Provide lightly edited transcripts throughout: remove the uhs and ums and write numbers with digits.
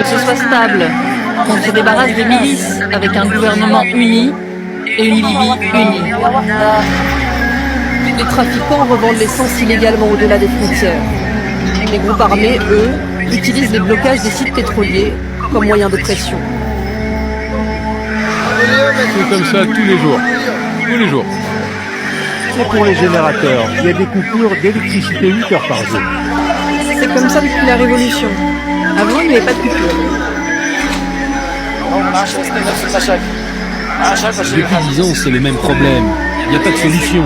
ce soit stable, qu'on se débarrasse des milices avec un gouvernement uni et une Libye unie. Les trafiquants revendent l'essence illégalement au-delà des frontières. Les groupes armés, eux, utilisent les blocages des sites pétroliers comme moyen de pression. C'est comme ça tous les jours. Tous les jours. C'est pour les générateurs. Il y a des coupures d'électricité 8 heures par jour. C'est comme ça depuis la Révolution. Avant, il n'y avait pas de coupure. Depuis 10 ans, c'est le même problème. Il n'y a pas de solution.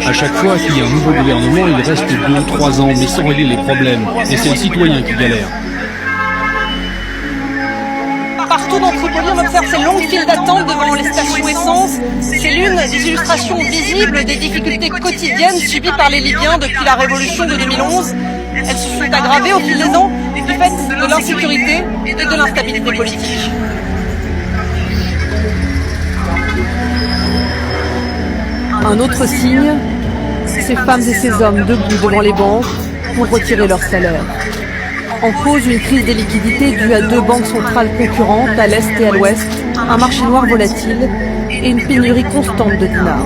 À chaque fois qu'il y a un nouveau gouvernement, il reste 2 ou 3 ans, mais sans régler les problèmes. Et c'est les citoyens qui galèrent. Partout dans Tripoli, on observe ces longues files d'attente devant les stations essence. C'est l'une des illustrations visibles des difficultés quotidiennes subies par les Libyens depuis la révolution de 2011. Elles se sont aggravées au fil des ans du fait de l'insécurité et de l'instabilité politique. Un autre signe, ces femmes et ces hommes debout devant les banques pour retirer leur salaire. En cause, une crise des liquidités due à 2 banques centrales concurrentes à l'est et à l'ouest, un marché noir volatile et une pénurie constante de dinars.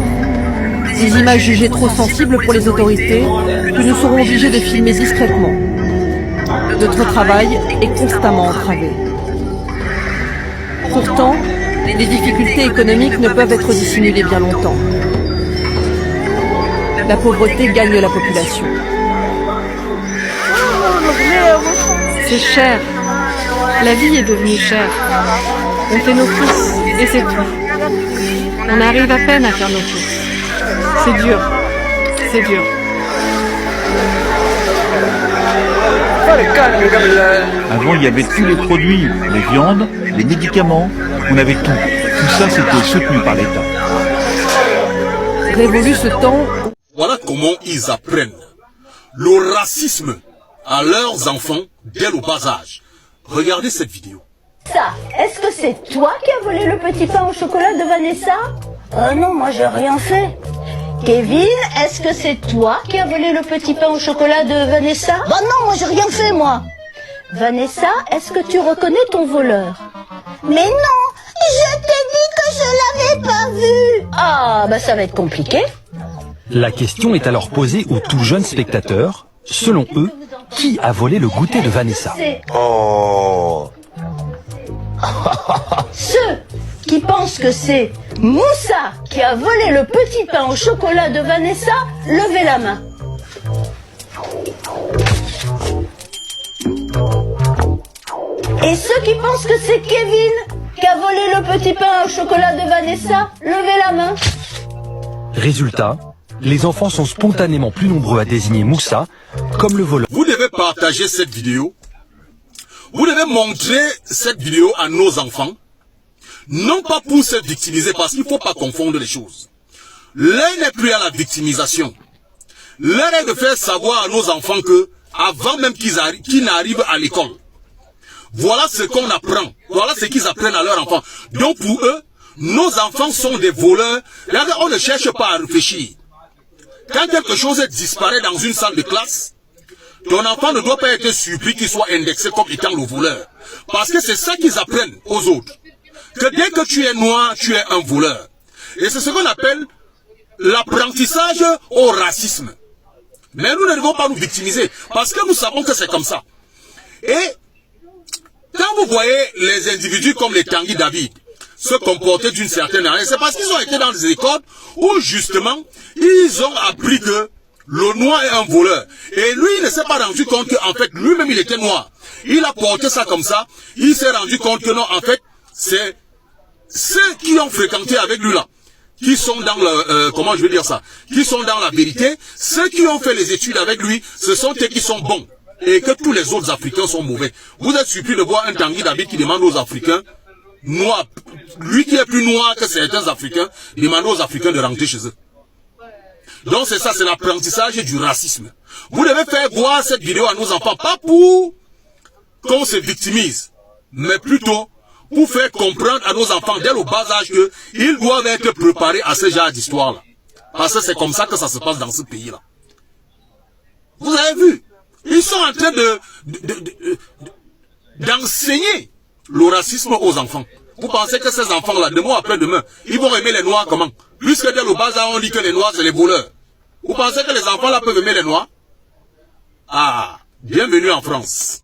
Des images jugées trop sensibles pour les autorités que nous serons obligés de filmer discrètement. Notre travail est constamment entravé. Pourtant, les difficultés économiques ne peuvent être dissimulées bien longtemps. La pauvreté gagne la population. C'est cher. La vie est devenue chère. On fait nos courses et c'est tout. On arrive à peine à faire nos courses. C'est dur. C'est dur. Avant, il y avait tous les produits, les viandes, les médicaments, on avait tout. Tout ça, c'était soutenu par l'État. Révolu ce temps. Voilà comment ils apprennent le racisme à leurs enfants dès le bas âge. Regardez cette vidéo. Ça, est-ce que c'est toi qui as volé le petit pain au chocolat de Vanessa? Non, moi j'ai rien fait. Kevin, est-ce que c'est toi qui as volé le petit pain au chocolat de Vanessa? Bah non, moi j'ai rien fait, moi. Vanessa, est-ce que tu reconnais ton voleur? Mais non, je t'ai dit que je l'avais pas vu. Ah, bah ça va être compliqué. La question est alors posée aux tout jeunes spectateurs. Selon eux, qui a volé le goûter de Vanessa? Oh. Ceux qui pensent que c'est Moussa qui a volé le petit pain au chocolat de Vanessa, levez la main. Et ceux qui pensent que c'est Kevin qui a volé le petit pain au chocolat de Vanessa, levez la main. Résultat, les enfants sont spontanément plus nombreux à désigner Moussa comme le voleur. Vous devez partager cette vidéo. Vous devez montrer cette vidéo à nos enfants. Non pas pour se victimiser, parce qu'il ne faut pas confondre les choses. L'un n'est plus à la victimisation. L'un est de faire savoir à nos enfants que, avant même qu'ils n'arrivent à l'école, voilà ce qu'on apprend. Voilà ce qu'ils apprennent à leurs enfants. Donc pour eux, nos enfants sont des voleurs. Regardez, on ne cherche pas à réfléchir. Quand quelque chose disparaît dans une salle de classe, ton enfant ne doit pas être surpris qu'il soit indexé comme étant le voleur. Parce que c'est ça qu'ils apprennent aux autres. Que dès que tu es noir, tu es un voleur. Et c'est ce qu'on appelle l'apprentissage au racisme. Mais nous ne devons pas nous victimiser. Parce que nous savons que c'est comme ça. Et quand vous voyez les individus comme les Tanguy David se comporter d'une certaine manière, c'est parce qu'ils ont été dans des écoles où justement ils ont appris que le noir est un voleur. Et lui, il ne s'est pas rendu compte qu'en fait, lui-même, il était noir. Il a porté ça comme ça. Il s'est rendu compte que non, en fait, c'est ceux qui ont fréquenté avec lui là, qui sont dans le, comment je vais dire ça, qui sont dans la vérité. Ceux qui ont fait les études avec lui, ce sont eux qui sont bons. Et que tous les autres Africains sont mauvais. Vous êtes surpris de voir un Tanguy David qui demande aux Africains, noirs, lui qui est plus noir que certains Africains, demande aux Africains de rentrer chez eux. Donc c'est ça, c'est l'apprentissage du racisme. Vous devez faire voir cette vidéo à nos enfants, pas pour qu'on se victimise, mais plutôt pour faire comprendre à nos enfants dès le bas âge qu'ils doivent être préparés à ce genre d'histoire-là. Parce que c'est comme ça que ça se passe dans ce pays-là. Vous avez vu, ils sont en train d'enseigner le racisme aux enfants. Vous pensez que ces enfants-là, demain après-demain, ils vont aimer les Noirs comment? Puisque dès le bas âge, on dit que les Noirs, c'est les voleurs. Vous pensez que les enfants-là peuvent aimer les Noirs? Ah, bienvenue en France.